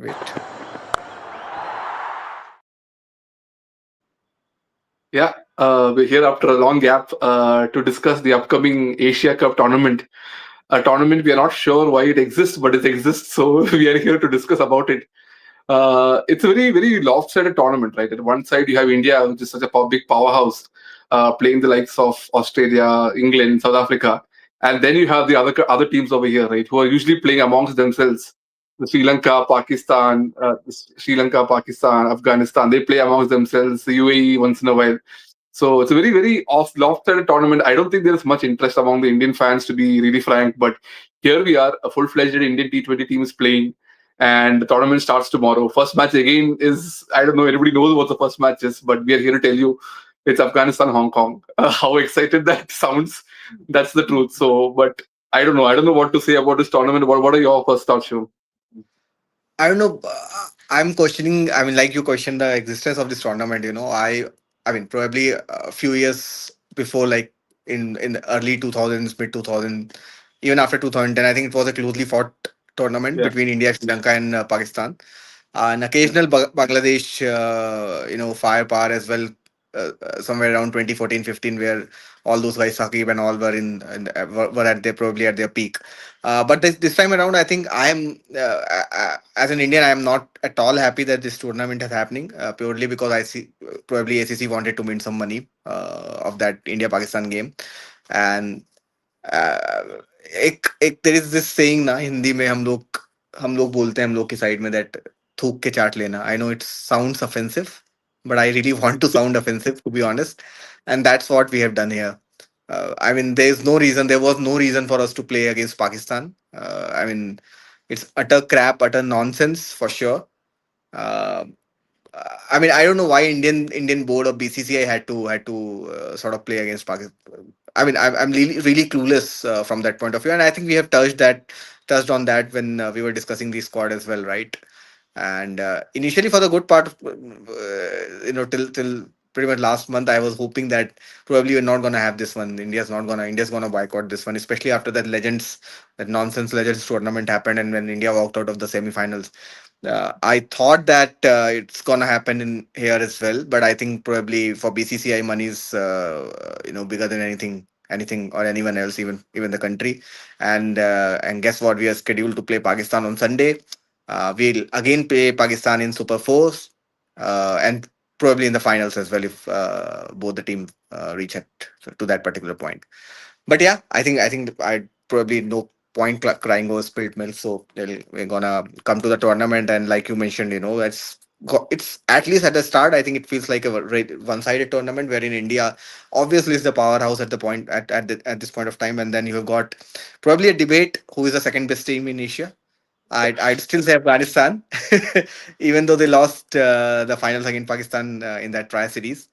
Wait. Yeah, we're here after a long gap to discuss the upcoming Asia Cup tournament. A tournament we are not sure why it exists, but it exists. So we are here to discuss about it. It's a very lopsided tournament, right? At one side you have India, which is such a big powerhouse, playing the likes of Australia, England, South Africa, and then you have the other teams over here, right, who are usually playing amongst themselves. The Sri Lanka, Pakistan, Afghanistan. They play amongst themselves. The UAE once in a while. So it's a very off lopsided tournament. I don't think there's much interest among the Indian fans, to be really frank. But here we are, a full-fledged Indian T20 team is playing, and the tournament starts tomorrow. First match again is, I don't know, everybody knows what the first match is, but we are here to tell you it's Afghanistan Hong Kong. How excited that sounds, that's the truth. So, but I don't know what to say about this tournament. What are your first thoughts, Shiv? I don't know. I'm questioning. I mean, like you question the existence of this tournament. I mean, probably a few years before, like in the early 2000s, mid 2000, even after 2010, I think it was a closely fought tournament Yeah. between India, Sri Lanka, and Pakistan. An occasional Bangladesh, firepower as well, somewhere around 2014, 15, where all those guys, Saqib and all, were at their probably at their peak. But this time around, I think as an Indian, I am not at all happy that this tournament is happening. Purely because I see probably ACC wanted to win some money of that India Pakistan game, and there is this saying ना हिंदी में हम लोग बोलते हैं हम लोग की side में that थूक के चाट लेना. I know it sounds offensive, but I really want to sound offensive, to be honest, and that's what we have done here. I mean, there was no reason for us to play against Pakistan. I mean, it's utter crap, utter nonsense for sure. Uh, I mean, I don't know why Indian board of BCCI had to sort of play against Pakistan. I mean, I'm really clueless from that point of view, and I think we have touched on that when we were discussing the squad as well, right? And initially, for the good part, till pretty much last month, I was hoping that probably we're not gonna have this one. India's gonna boycott this one, especially after that nonsense Legends tournament happened, and when India walked out of the semi-finals. I thought that it's gonna happen in here as well, but I think probably for BCCI money is bigger than anything or anyone else, even the country. And guess what? We are scheduled to play Pakistan on Sunday. We'll again play Pakistan in Super Fours, and probably in the finals as well if both the team reach to that particular point. But yeah, I think I probably no point crying over spilled milk. So we're gonna come to the tournament, and like you mentioned, it's at least at the start. I think it feels like a one-sided tournament wherein India obviously is the powerhouse at the point at this point of time, and then you have got probably a debate who is the second best team in Asia. I'd still say Afghanistan, even though they lost the finals against Pakistan in that prior series.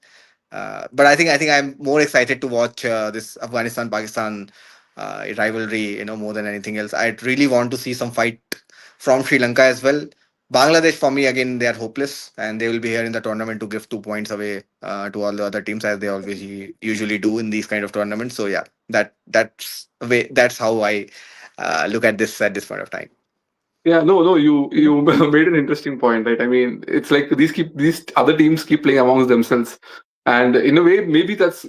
But I think I'm more excited to watch this Afghanistan Pakistan rivalry, more than anything else. I'd really want to see some fight from Sri Lanka as well. Bangladesh, for me, again, they are hopeless, and they will be here in the tournament to give 2 points away to all the other teams, as they always usually do in these kind of tournaments. So yeah, that's how I look at this at this point of time. Yeah, no, you made an interesting point, right? I mean, it's like these other teams keep playing amongst themselves, and in a way, maybe that's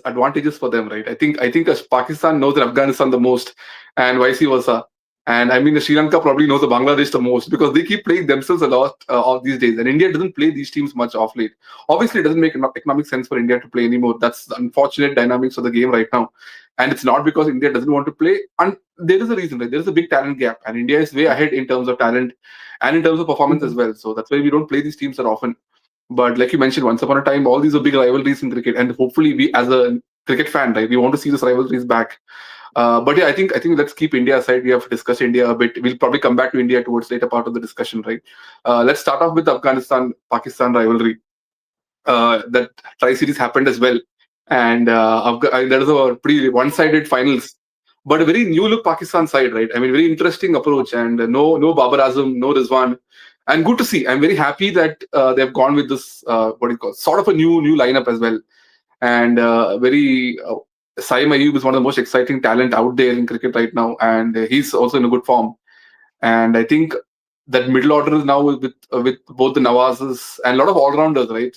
advantages for them, right? I think as Pakistan knows Afghanistan the most, and vice versa. And I mean, the Sri Lanka probably knows the Bangladesh the most because they keep playing themselves a lot of these days, and India doesn't play these teams much off late. Obviously, it doesn't make economic sense for India to play anymore. That's the unfortunate dynamics of the game right now, and it's not because India doesn't want to play. And there is a reason, right? There is a big talent gap, and India is way ahead in terms of talent and in terms of performance as well. So that's why we don't play these teams that often. But like you mentioned, once upon a time, all these are big rivalries in cricket, and hopefully, we as a cricket fan, right, we want to see these rivalries back. But yeah, I think let's keep India aside. We have discussed India a bit. We'll probably come back to India towards later part of the discussion, right? Let's start off with the Afghanistan Pakistan rivalry. That tri series happened as well, and there was a pretty one-sided finals, but a very new look Pakistan side, right? I mean, very interesting approach, and no Babar Azam, no Rizwan, and good to see. I'm very happy that they have gone with this what do you call sort of a new lineup as well, and very. Saim Ayub is one of the most exciting talent out there in cricket right now, and he's also in a good form. And I think that middle order is now with both the Nawazes and a lot of all rounders, right?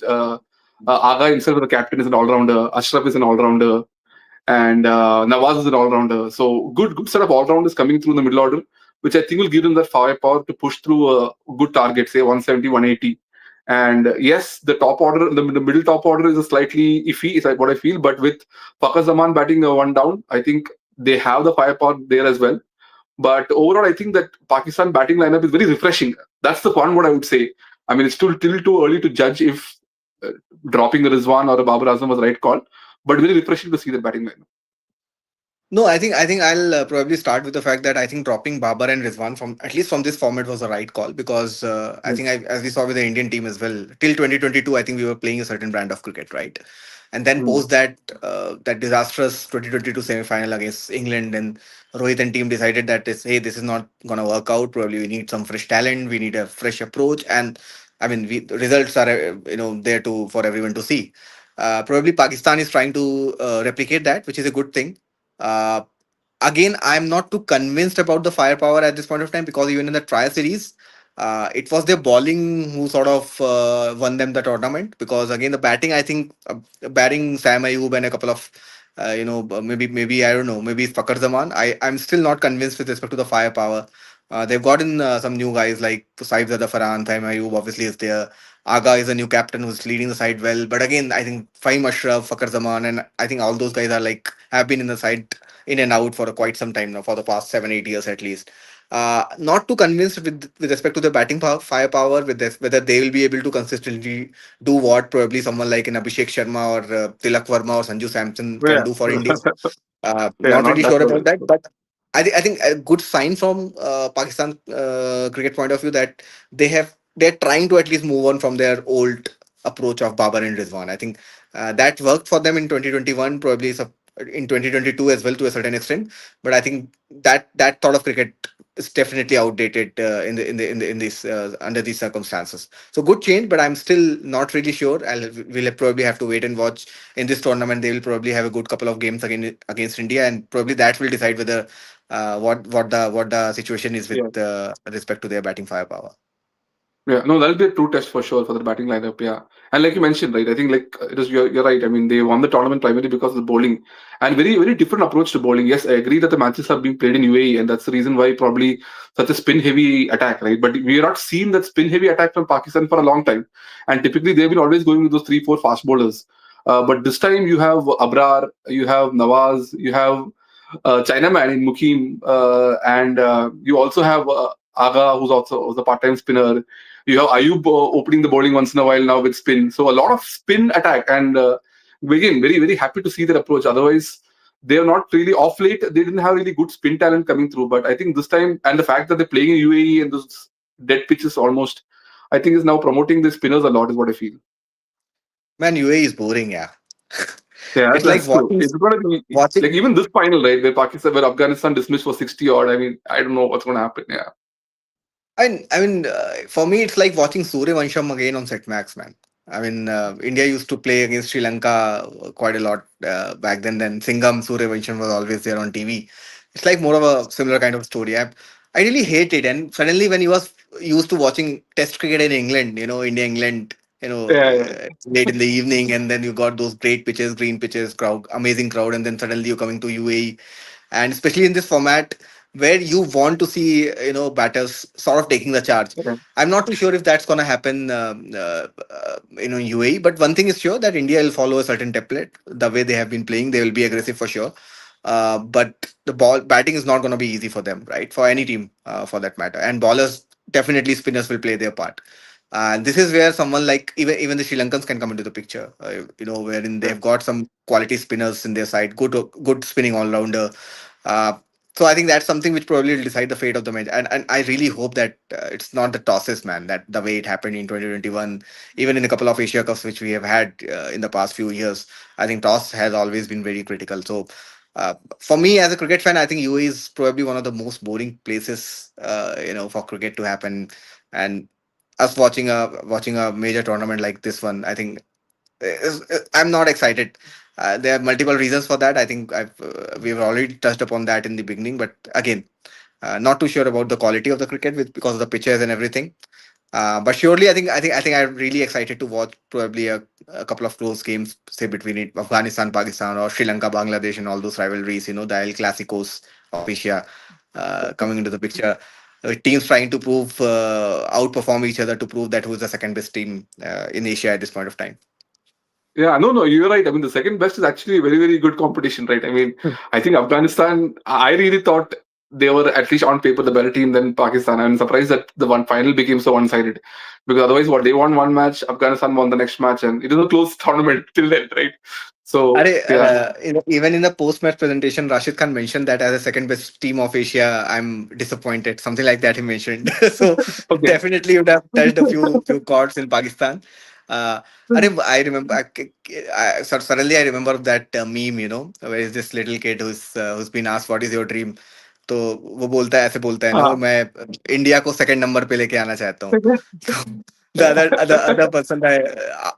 Aga himself, the captain, is an all rounder. Ashraf is an all rounder, and Nawaz is an all rounder. So good set of all rounders coming through in the middle order, which I think will give them that firepower to push through a good target, say 170, 180. And yes, the top order, the middle top order is a slightly iffy, is what I feel. But with Fakhar Zaman batting one down, I think they have the firepower there as well. But overall, I think that Pakistan batting lineup is very refreshing. That's the one what I would say. I mean, it's still too early to judge if uh, dropping a Rizwan or a Babar Azam was the right call, but very refreshing to see the batting lineup. No, I think I'll probably start with the fact that I think dropping Babar and Rizwan from at least from this format was the right call because I Yeah. think as we saw with the Indian team as well till 2022 I think we were playing a certain brand of cricket, right? And then Mm. post that that disastrous 2022 semi-final against England, and Rohit and team decided that this is not gonna work out. Probably we need some fresh talent, we need a fresh approach, and I mean the results are there to for everyone to see. Probably Pakistan is trying to replicate that, which is a good thing. Uh, Again, I'm not too convinced about the firepower at this point of time because even in the trial series, it was their bowling who sort of won them the tournament. Because again, the batting, I think, batting Sam Ayub and a couple of, maybe I don't know, maybe Fakar Zaman. I'm still not convinced with respect to the firepower. They've gotten some new guys like Saib Zada Farhan, Sam Ayub obviously is there. Aga is a new captain who's leading the side well. But again, I think Fahim Ashraf, Fakar Zaman, and I think all those guys are like have been in the side in and out for quite some time now, for the past 7 8 years at least. Not too convinced with respect to the batting power, firepower, with this, whether they will be able to consistently do what probably someone like an Abhishek Sharma or Tilak Verma or Sanju Samson can Yeah, do for India. yeah, Not not really that sure about well. that, but I think a good sign from Pakistan cricket point of view that they're trying to at least move on from their old approach of Babar and Rizwan. I think that worked for them in 2021, probably in 2022 as well to a certain extent. But I think that sort of cricket is definitely outdated in this under these circumstances. So good change, but I'm still not really sure. We'll probably have to wait and watch in this tournament. They will probably have a good couple of games against India, and probably that will decide whether what the situation is with Yeah. respect to their batting firepower. Yeah, no, that'll be a true test for sure for the batting lineup. Yeah, and like you mentioned, right? I think like it is you're right. I mean, they won the tournament primarily because of the bowling and very different approach to bowling. Yes, I agree that the matches are being played in UAE, and that's the reason why probably such a spin heavy attack, right? But we are not seen that spin heavy attack from Pakistan for a long time, and typically they've been always going with those 3 4 fast bowlers. But this time you have Abrar, you have Nawaz, you have Chinaman in Mukim, and you also have Aga, who's also the part-time spinner. You have Ayub opening the bowling once in a while now with spin. So a lot of spin attack, and again, very happy to see their approach. Otherwise, they are not really off late. They didn't have really good spin talent coming through. But I think this time, and the fact that they're playing in UAE and those dead pitches almost, I think is now promoting the spinners a lot. Is what I feel. Man, UAE is boring, yeah. Yeah, It's like that's true. watching It's gonna be watching like even this final, right? Where Afghanistan dismissed for 60 odd. I mean, I don't know what's gonna happen. Yeah, For me, it's like watching Surya Vansham again on Set Max, man. India used to play against Sri Lanka quite a lot back then. Then Singham, Surya Vansham was always there on TV. It's like more of a similar kind of story. I really hate it. And suddenly, when you was used to watching Test cricket in England, India, England, yeah, late in the evening, and then you got those great pitches, green pitches, crowd, amazing crowd, and then suddenly you're coming to UAE, and especially in this format where you want to see batters sort of taking the charge. yeah, I'm not too sure if that's going to happen UAE, but one thing is sure that India will follow a certain template. The way they have been playing, they will be aggressive for sure. But the ball batting is not going to be easy for them, right? For any team, for that matter. And bowlers, definitely spinners will play their part. And this is where someone like even the Sri Lankans can come into the picture. Wherein yeah, they've got some quality spinners in their side, good spinning all rounder. Uh, so I think that's something which probably will decide the fate of the match. And I really hope that it's not the tosses, man. That the way it happened in 2021, even in a couple of Asia Cups which we have had in the past few years, I think toss has always been very critical. So. For me, as a cricket fan, I think UAE is probably one of the most boring places, for cricket to happen. And us watching a major tournament like this one, I think I'm not excited. There are multiple reasons for that. I think we've already touched upon that in the beginning, but again, Not too sure about the quality of the cricket because of the pitches and everything. But surely, I think I'm really excited to watch probably a couple of close games, say between Afghanistan, Pakistan, or Sri Lanka, Bangladesh, and all those rivalries. The El Clasicos of Asia coming into the picture. Teams trying to outperform each other to prove that who's the second best team in Asia at this point of time. Yeah, no, no, you're right. I mean, the second best is actually a very, very good competition, right? I mean, I think Afghanistan, I really thought they were at least on paper the better team than Pakistan. I'm surprised that the one final became so one-sided, because otherwise, what they won one match, Afghanistan won the next match, and it was a close tournament till then, right? So, yeah, Even in the post-match presentation, Rashid Khan mentioned that as a second best team of Asia, I'm disappointed. Something like that he mentioned. So okay. definitely would have touched a few chords in Pakistan. Uh, I remember. Suddenly I remember that meme. Where is this little kid who's been asked what is your dream? तो वो बोलता है ऐसे बोलता है ना वो Ah. मैं इंडिया को सेकंड नंबर पे लेके आना चाहता हूँ. The other person I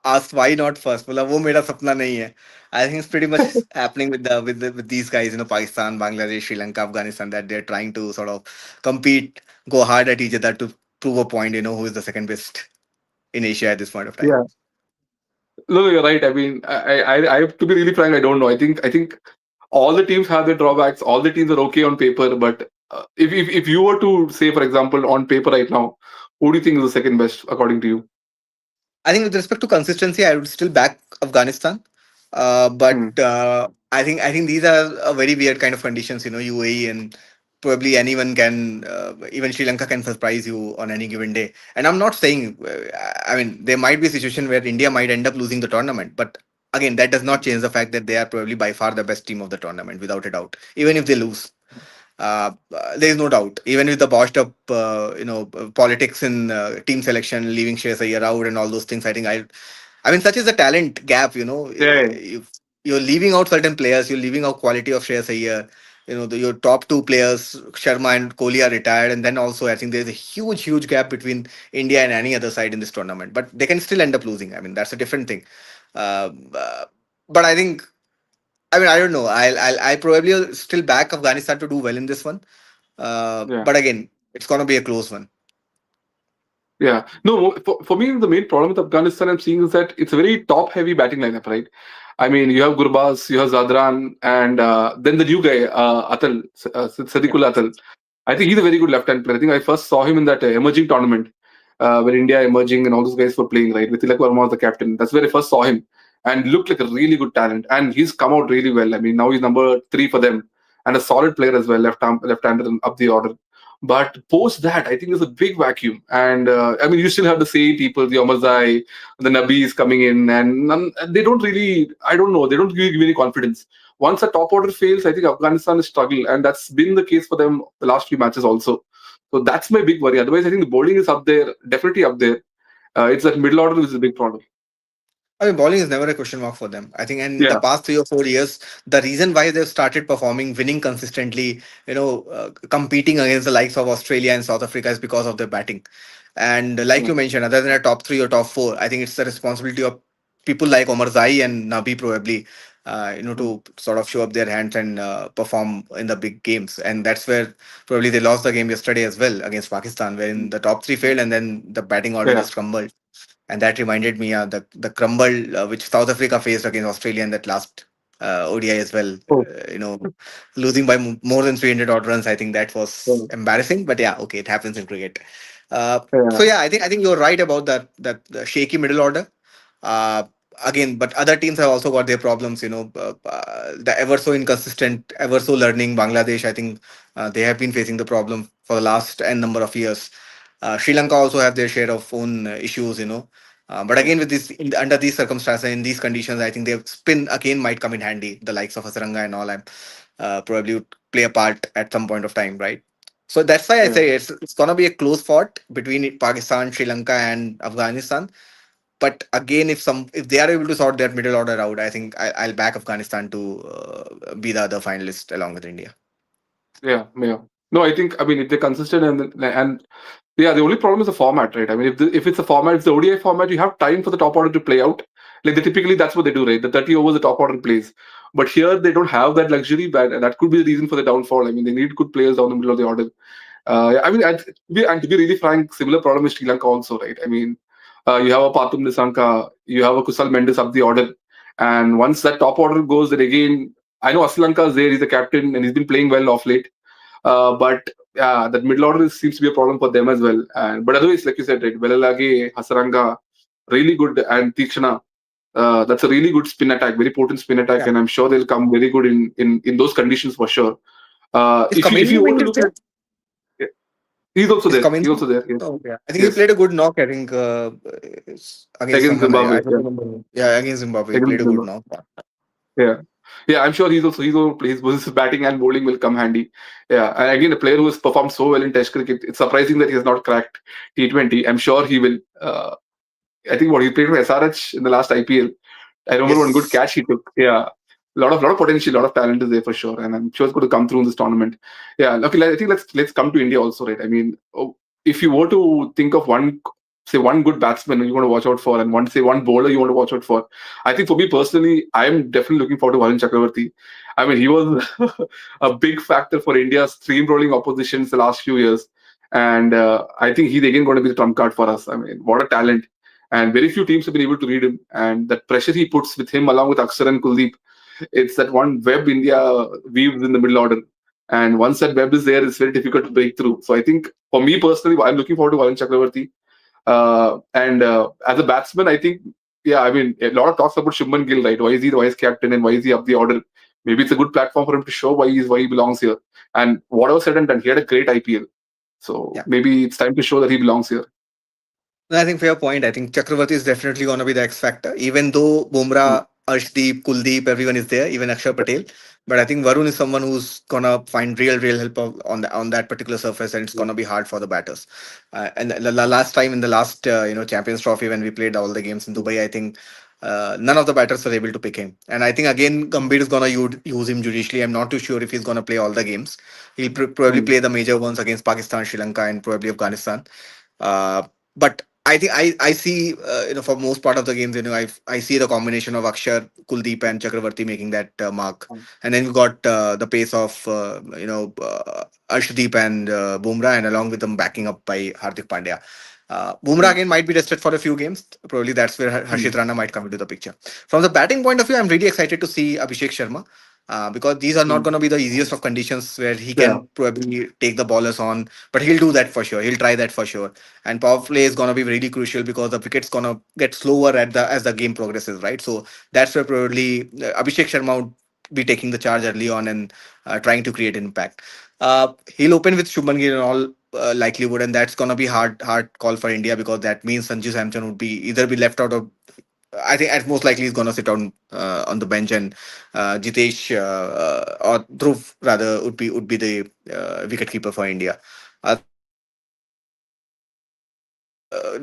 asked why not first. बोला वो मेरा सपना नहीं है. I think it's pretty much happening with these guys, Pakistan, Bangladesh, Sri Lanka, Afghanistan, that they're trying to sort of compete, go hard at each other to prove a point, who is the second best in Asia at this point of time. Yeah. No, no, you're right. I mean, I have to be really frank. I don't know. I think all the teams have their drawbacks. All the teams are okay on paper, but if you were to say, for example, on paper right now, who do you think is the second best according to you? I think with respect to consistency, I would still back Afghanistan. But Hmm. I think these are a very weird kind of conditions. UAE and probably anyone can, even Sri Lanka can surprise you on any given day. And I'm not saying, I mean, there might be a situation where India might end up losing the tournament, but again, that does not change the fact that they are probably by far the best team of the tournament, without a doubt. Even if they lose, there is no doubt. Even with the botched up, politics in team selection, leaving Shreyas Iyer out, and all those things, I mean, such is the talent gap. Yeah, yeah, You're leaving out certain players. You're leaving out quality of Shreyas Iyer. Your top two players, Sharma and Kohli, are retired, and then also I think there's a huge, huge gap between India and any other side in this tournament. But they can still end up losing. I mean, that's a different thing. But I mean, I don't know. I probably will still back Afghanistan to do well in this one. yeah. But again, it's gonna be a close one. Yeah. No, for me, the main problem with Afghanistan I'm seeing is that it's a very top heavy batting lineup, right? I mean, you have Gurbaz, you have Zadran, and then the new guy, Yeah. Sadiqul Atal. I think he's a very good left-hand player. I think I first saw him in that emerging tournament where India emerging and all those guys were playing, right? With Tilak Verma was the captain. That's where I first saw him and looked like a really good talent. And he's come out really well. I mean, now he's number three for them and a solid player as well, left-hander and up the order. But post that, I think there's a big vacuum. And I mean, you still have the same people, the Omarzai, the Nabis coming in, and they don't really, I don't know, they don't really give any confidence. Once a top order fails, I think Afghanistan is struggle, and that's been the case for them the last few matches also. So that's my big worry. Otherwise, I think the bowling is up there, definitely up there. It's that middle order is a big problem. I mean, bowling is never a question mark for them. I think in the Yeah, past 3 or 4 years, the reason why they've started performing, winning consistently, competing against the likes of Australia and South Africa is because of their batting. And like yeah, you mentioned, other than a top three or top four, I think it's the responsibility of people like Omar Zai and Nabi probably, to sort of show up their hands and perform in the big games. And that's where probably they lost the game yesterday as well against Pakistan, wherein the top three failed and then the batting order yeah. just crumbled. And that reminded me the crumble which South Africa faced against Australia in that last ODI as well. Oh, Losing by more than 300 odd runs. I think that was oh, embarrassing, but yeah, okay, it happens in cricket. Uh, so yeah, yeah, I think you're right about that the shaky middle order. Uh, Again, but other teams have also got their problems. The ever so inconsistent, ever so learning Bangladesh. I think they have been facing the problem for the last n number of years. Sri Lanka also have their share of own issues. But again, with under these circumstances, in these conditions, I think their spin again might come in handy. The likes of Hasaranga and all, probably would play a part at some point of time, right? So that's why I yeah. say it's gonna be a close fought between Pakistan, Sri Lanka, and Afghanistan. But again, if they are able to sort their middle order out, I think I'll back Afghanistan to be the other finalist along with India. Yeah, yeah. No, I think I mean if they're consistent and yeah, the only problem is the format, right? I mean, if it's a format, if it's the ODI format, you have time for the top order to play out, Like they typically that's what they do, right? The 30 overs the top order plays. But here they don't have that luxury, but that could be the reason for the downfall. I mean, they need good players down the middle of the order. Yeah, I mean, and to be really frank, similar problem with Sri Lanka also, right? I mean, you have a Pathum Nisanka, you have a Kusal Mendes up the order, and once that top order goes, then again, I know Sri Lanka is there, he's the captain, and he's been playing well off late. But yeah, that middle order seems to be a problem for them as well. And but otherwise, like you said, right, Velalage, Hasaranga, really good, and Tikshana. That's a really good spin attack, very potent spin attack, Yeah. and I'm sure they'll come very good in those conditions for sure. Is If you Kamini were to Wing is look there? at, yeah, he's also Is there. Kamini? He's also there. Yes, Oh, yeah. I think he yes, played a good knock. I think against against someone. I Zimbabwe. don't Yeah, remember. Yeah, against Zimbabwe, he played against a good Zimbabwe. knock. Yeah. Yeah, I'm sure he's also plays both his batting and bowling will come handy. Yeah, and again, a player who has performed so well in Test cricket, it's surprising that he has not cracked T20. I'm sure he will. I think what he played for SRH in the last IPL. I remember one good Yes. catch he took. Yeah, lot of potential, a lot of talent is there for sure, and I'm sure it's going to come through in this tournament. Yeah, okay. I think let's come to India also, right? I mean, if you were to think of one, say one good batsman you want to watch out for, and one bowler you want to watch out for, I think for me personally, I am definitely looking forward to Varun Chakravarti. I mean, he was a big factor for India's stream rolling oppositions the last few years, and I think he's again going to be the trump card for us. I mean, what a talent! And very few teams have been able to read him. And that pressure he puts with him, along with Akshar and Kuldeep, it's that one web India weaves in the middle order. And once that web is there, it's very difficult to break through. So I think for me personally, I'm looking forward to Varun Chakravarti. And as a batsman, I think, yeah, I mean, a lot of talks about Shubman Gill, right? Why is he the vice captain and why is he up the order? Maybe it's a good platform for him to show why he belongs here. And whatever said and done, he had a great IPL. So Yeah. maybe it's time to show that he belongs here. No, I think fair point. I think Chakravarti is definitely going to be the X factor, even though Mm. Bumrah, Arshdeep, Kuldeep, everyone is there, even Akshar Patel. But I think Varun is someone who's gonna find real help on that particular surface, and it's gonna be hard for the batters. And last time in the last Champions Trophy when we played all the games in Dubai, I think none of the batters were able to pick him. And I think again Gambhir is gonna use him judicially. I'm not too sure if he's gonna play all the games. He'll probably Mm. play the major ones against Pakistan, Sri Lanka, and probably Afghanistan. But I think I see for most part of the games I see the combination of Akshar, Kuldeep, and Chakravarti making that mark, and then you got the pace of Arshdeep and Bumrah, and along with them backing up by Hardik Pandya. Bumrah Mm. again might be rested for a few games. Probably that's where Harshit Mm. Rana might come into the picture. From the batting point of view, I'm really excited to see Abhishek Sharma. Because these are not Mm. going to be the easiest of conditions where he Yeah. can probably take the ballers on, but he'll do that for sure. He'll try that for sure. And power play is gonna be really crucial because the wicket's gonna get slower at the as the game progresses, right? So that's where probably Abhishek Sharma would be taking the charge early on and trying to create impact. He'll open with Shubman Gill in all likelihood, and that's gonna be hard call for India because that means Sanju Samson would be either be left out of. I think at most likely he's gonna sit on the bench, and Jitesh or Dhruv rather would be the wicket keeper for India. That's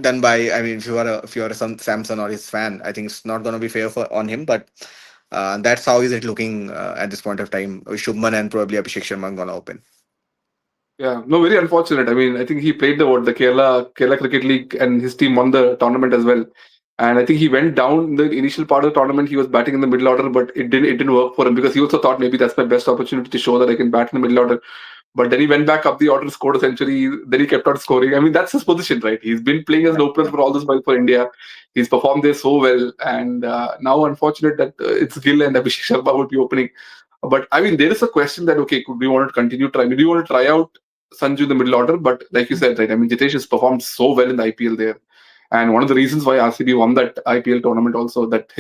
done by. I mean, if you are a Samson or his fan, I think it's not going to be fair for on him. But that's how is it looking at this point of time. Shubman and probably Abhishek Sharma going to open. Yeah, no, very unfortunate. I mean, I think he played the Kerala Cricket League, and his team won the tournament as well. And I think he went down in the initial part of the tournament. He was batting in the middle order, but it didn't work for him because he also thought maybe that's my best opportunity to show that I can bat in the middle order. But then he went back up the order, scored a century. Then he kept on scoring. I mean, that's his position, right? He's been playing as an opener for all this while for India. He's performed there so well, and now unfortunate that it's Gill and Abhishek Sharma would be opening. But I mean, there is a question that okay, could we want to continue try? Maybe we want to try out Sanju in the middle order, but like you said, right? I mean, Jitesh has performed so well in the IPL there, and one of the reasons why RCB won that IPL tournament also that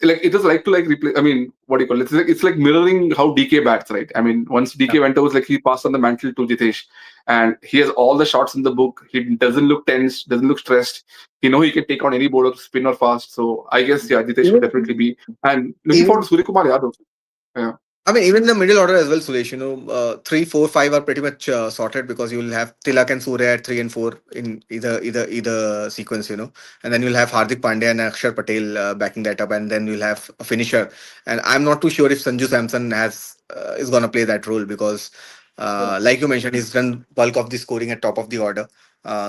like it is like to like replace. I mean, what do you call it? It's like mirroring how DK bats, right? I mean, once Yeah. DK went over, it's like he passed on the mantle to Jitesh, and he has all the shots in the book. He doesn't look tense, doesn't look stressed. He can take on any bowler, spin or fast. So I guess yeah, Jitesh should definitely Even be. And looking forward even to Surya Kumar Yadav. Yeah. I mean, even the middle order as well, Suresh. Three, four, five are pretty much sorted because you will have Tilak and Surya at three and four in either sequence. And then you'll have Hardik Pandya and Akshar Patel backing that up, and then you'll have a finisher. And I'm not too sure if Sanju Samson is gonna play that role because Like you mentioned, he's done bulk of the scoring at top of the order.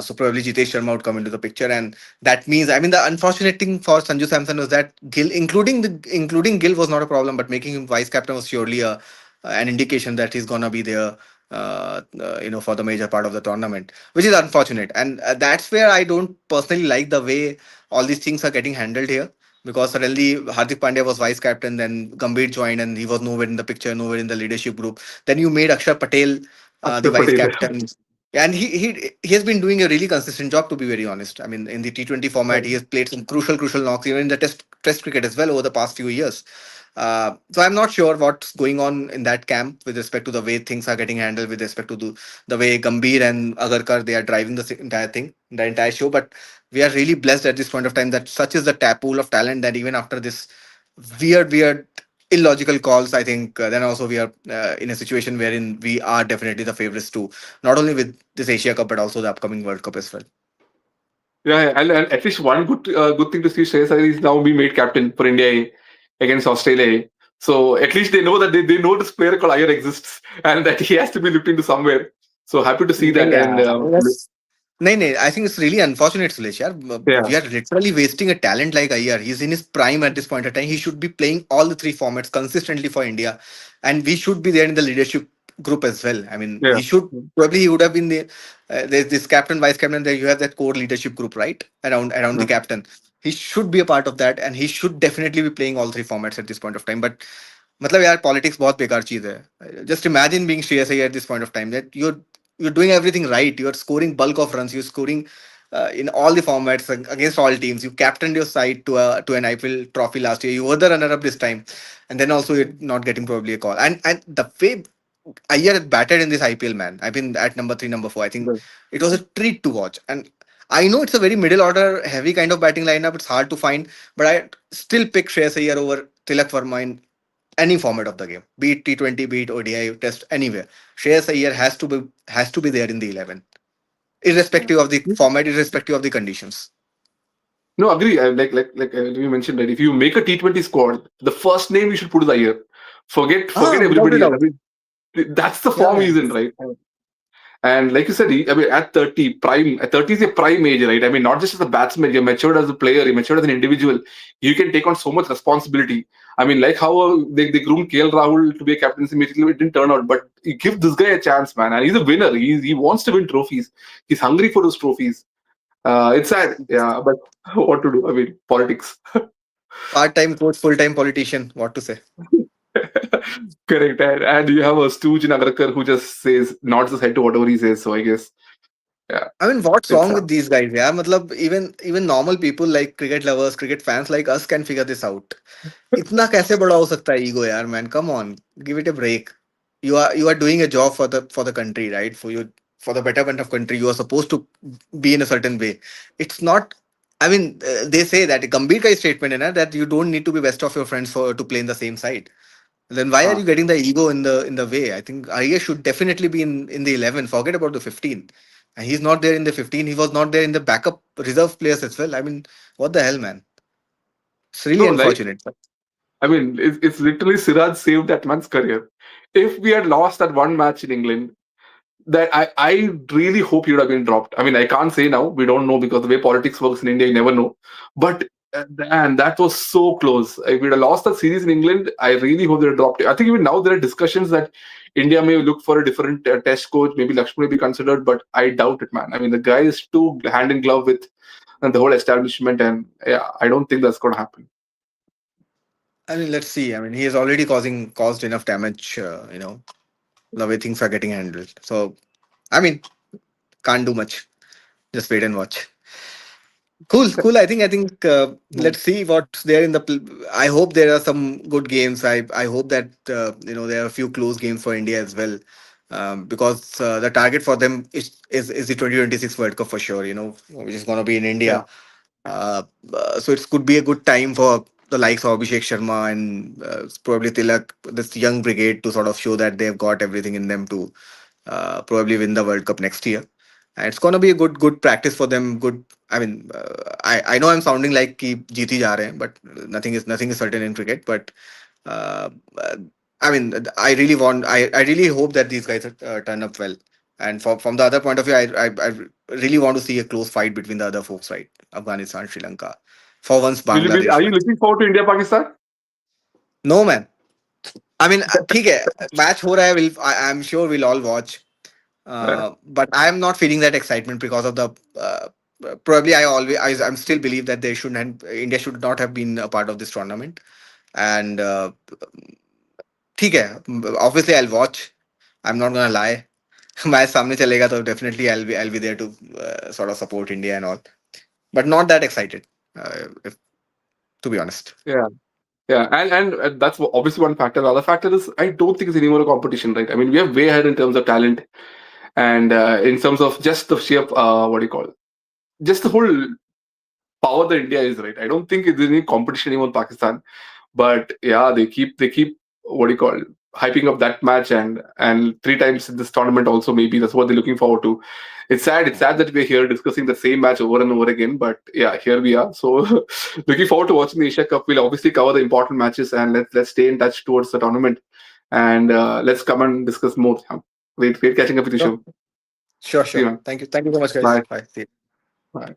So probably Jitesh Sharma would come into the picture, and that means, I mean, the unfortunate thing for Sanju Samson was that Gill, including Gill, was not a problem, but making him vice captain was surely an indication that he's gonna be there, for the major part of the tournament, which is unfortunate, and that's where I don't personally like the way all these things are getting handled here. Because suddenly Hardik Pandya was vice captain, then Gambhir joined, and he was nowhere in the picture, nowhere in the leadership group. Then you made Akshar Patel the Akshar vice Patel. captain, and he has been doing a really consistent job. To be very honest, I mean, in the T20 format, he has played some crucial knocks, even in the Test cricket as well over the past few years. So I'm not sure what's going on in that camp with respect to the way things are getting handled, with respect to the way Gambhir and Agarkar, they are driving the entire thing, the entire show. But we are really blessed at this point of time that such is the tap pool of talent that even after this weird illogical calls, I think then also we are in a situation wherein we are definitely the favorites too, not only with this Asia Cup but also the upcoming World Cup as well. Yeah, yeah, and at least one good thing to see, Shreyas Iyer is now being made captain for India against Australia. So at least they know that they know this player called Iyer exists and that he has to be looked into somewhere. So happy to see that. And Yeah, no, I think it's really unfortunate, Sulesh. Yaar. yeah, We are literally wasting a talent like Ayyar. He's in his prime at this point of time. He should be playing all the three formats consistently for India, and we should be there in the leadership group as well. I mean, yeah, he would have been the there's this captain, vice captain. There you have that core leadership group, right? Around the yeah. captain. He should be a part of that, and he should definitely be playing all three formats at this point of time. But मतलब यार politics बहुत बेकार चीज है. Just imagine being Shreyas Iyer at this point of time, that you're doing everything right. You're scoring bulk of runs. You're scoring in all the formats against all teams. You captained your side to an IPL trophy last year. You were the runner up this time, and then also you're not getting probably a call. And the way Iyer had batted in this IPL, man. I've been at number 3, number 4. I think it was a treat to watch. And I know it's a very middle order, heavy kind of batting lineup. It's hard to find, but I still pick Shreyas Iyer over Tilak Verma in any format of the game, be it T20, be it ODI, Test, anywhere. Shreyas Iyer has to be there in the 11, irrespective of the format, irrespective of the conditions. No, agree. Like you mentioned, right? If you make a T20 squad, the first name you should put is Iyer. Forget Without a everybody else. I doubt. mean, that's the Yeah, form yeah. he's in, right? And like you said, I mean, at 30, prime, at 30 is a prime age, right? I mean, not just as a batsman, you're matured as a player, you're matured as an individual. You can take on so much responsibility. I mean, like how they groomed KL Rahul to be a captaincy, immediately it didn't turn out. But you give this guy a chance, man. And he's a winner. He wants to win trophies. He's hungry for those trophies. It's sad, yeah, but what to do? I mean, politics. Part-time coach, full-time politician. What to say? Correct. And you have a stooge in Agarkar who just says, nods his head to whatever he says. So I guess, yeah, I mean, what's it's wrong with these guys? Yeah, matlab, even normal people like cricket lovers, cricket fans like us can figure this out. इतना कैसे बड़ा हो सकता है ego यार, man? Come on, give it a break. You are doing a job for the country, right? For the betterment of country. You are supposed to be in a certain way. It's not. I mean, they say that Gambhir ka statement है ना, that you don't need to be best of your friends for to play in the same side. Then why are uh, you getting the ego in the way? I think Arya should definitely be in the 11. Forget about the 15. And he's not there in the 15. He was not there in the backup reserve players as well. I mean, what the hell, man? It's really no, like unfortunate. I mean, it's literally Siraj saved that man's career. If we had lost that one match in England, that I really hope he would have been dropped. I mean, I can't say now. We don't know because the way politics works in India, you never know. But and that was so close. If we'd have lost that series in England, I really hope they would dropped it. I think even now there are discussions that India may look for a different test coach. Maybe Lakshman may be considered, but I doubt it, man. I mean, the guy is too hand in glove with the whole establishment, and yeah, I don't think that's going to happen. I mean, let's see. I mean, he has already caused enough damage. The way things are getting handled. So, I mean, can't do much. Just wait and watch. Cool, cool. I think. Let's see what's there in the. I hope there are some good games. I hope that there are a few close games for India as well, because the target for them is the 2026 World Cup for sure. Which is going to be in Yeah. India. So it could be a good time for the likes of Abhishek Sharma and probably Tilak, this young brigade, to sort of show that they've got everything in them to probably win the World Cup next year. And it's gonna be a good practice for them. Good. I mean, I know I'm sounding like कि जीत ही जा रहे हैं, but nothing is certain in cricket. But uh, uh, I mean, I really hope that these guys turn up well. And from the other point of view, I really want to see a close fight between the other folks, right? Afghanistan, Sri Lanka. For once, Will you be? Are Bangladesh you wins. looking forward to India Pakistan? No, man. I mean, ठीक है, match हो रहा है. I'm sure we'll all watch. But I'm not feeling that excitement because of the. Probably, I'm still believe that India should not have been a part of this tournament. And ठीक है, obviously I'll watch. I'm not gonna lie. Match सामने चलेगा तो definitely I'll be there to sort of support India and all. But not that excited, to be honest. Yeah. Yeah, and that's obviously one factor. The other factor is I don't think it's any more a competition, right? I mean, we are way ahead in terms of talent and in terms of just the sheer what do you call it? Just the whole power that India is, right? I don't think there's any competition anymore with Pakistan. But yeah, they keep what do you call it, hyping up that match and three times in this tournament also maybe that's what they're looking forward to. It's sad. It's sad that we're here discussing the same match over and over again. But yeah, here we are. So looking forward to watching the Asia Cup. We'll obviously cover the important matches and let's stay in touch towards the tournament and let's come and discuss more. Great catching up with you, Sure, Shiv. sure, See you, sure. man. Thank you so much, guys. Bye. Bye. See you. Bye.